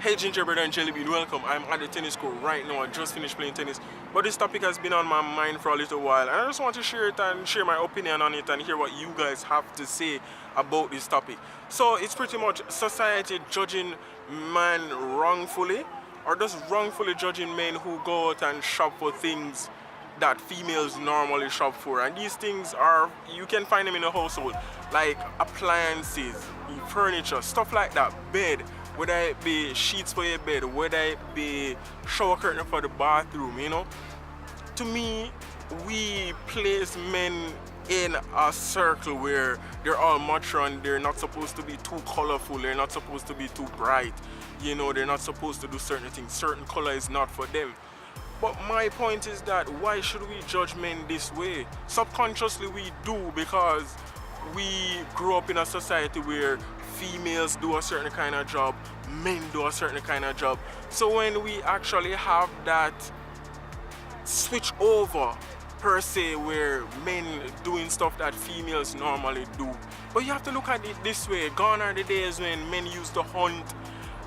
Hey Gingerbread and Jellybean, welcome. I'm at the tennis court right now. I just finished playing tennis. But this topic has been on my mind for a little while. And I just want to share it and share my opinion on it and hear what you guys have to say about this topic. So it's pretty much society judging man wrongfully, or just wrongfully judging men who go out and shop for things that females normally shop for. And these things are, you can find them in a household, like appliances, furniture, stuff like that, bed, whether it be sheets for your bed, whether it be shower curtain for the bathroom, you know. To me, we place men in a circle where they're all mature and they're not supposed to be too colorful, they're not supposed to be too bright, you know, they're not supposed to do certain things, certain color is not for them. But my point is that why should we judge men this way? Subconsciously we do, because we grew up in a society where females do a certain kind of job, men do a certain kind of job. So when we actually have that switch over per se, where men doing stuff that females normally do. But you have to look at it this way. Gone are the days when men used to hunt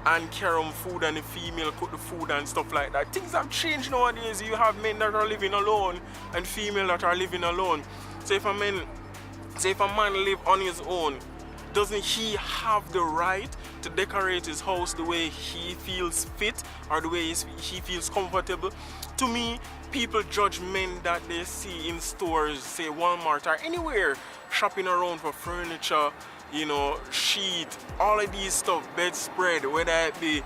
and carry on food and the female cook the food and stuff like that. Things have changed nowadays. You have men that are living alone and female that are living alone. So if a man live on his own, doesn't he have the right to decorate his house the way he feels fit or the way he feels comfortable? To me, people judge men that they see in stores, say Walmart or anywhere, shopping around for furniture, you know, sheet, all of these stuff, bedspread, whether it be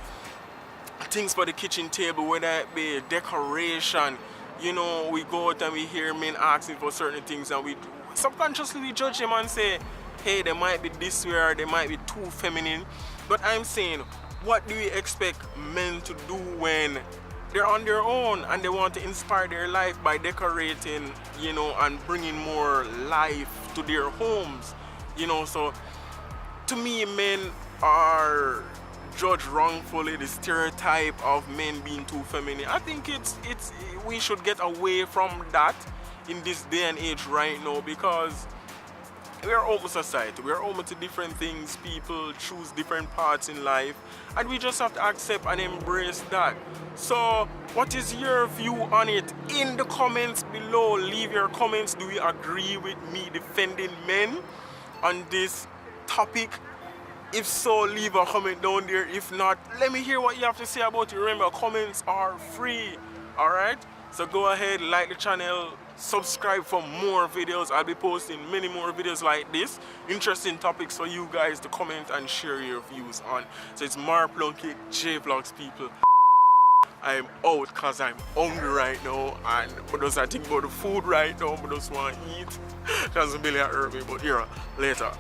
things for the kitchen table, whether it be decoration. You know, we go out and we hear men asking for certain things and we subconsciously we judge them and say, hey, they might be this way or they might be too feminine. But I'm saying, what do we expect men to do when they're on their own and they want to inspire their life by decorating, you know, and bringing more life to their homes, you know? So to me, men are judged wrongfully, the stereotype of men being too feminine. I think we should get away from that in this day and age right now, because we are open society, we are open to different things, people choose different paths in life, and we just have to accept and embrace that. So what is your view on it? In the comments below, leave your comments. Do you agree with me defending men on this topic? If so, leave a comment down there. If not, let me hear what you have to say about it. Remember, comments are free. Alright, so go ahead, like the channel, subscribe for more videos. I'll be posting many more videos like this, interesting topics for you guys to comment and share your views on. So it's Plunkett, JVLOGS people. I'm out because I'm hungry right now, and I just think about the food right now, I just want to eat. Because Billy hurt me, but here, later.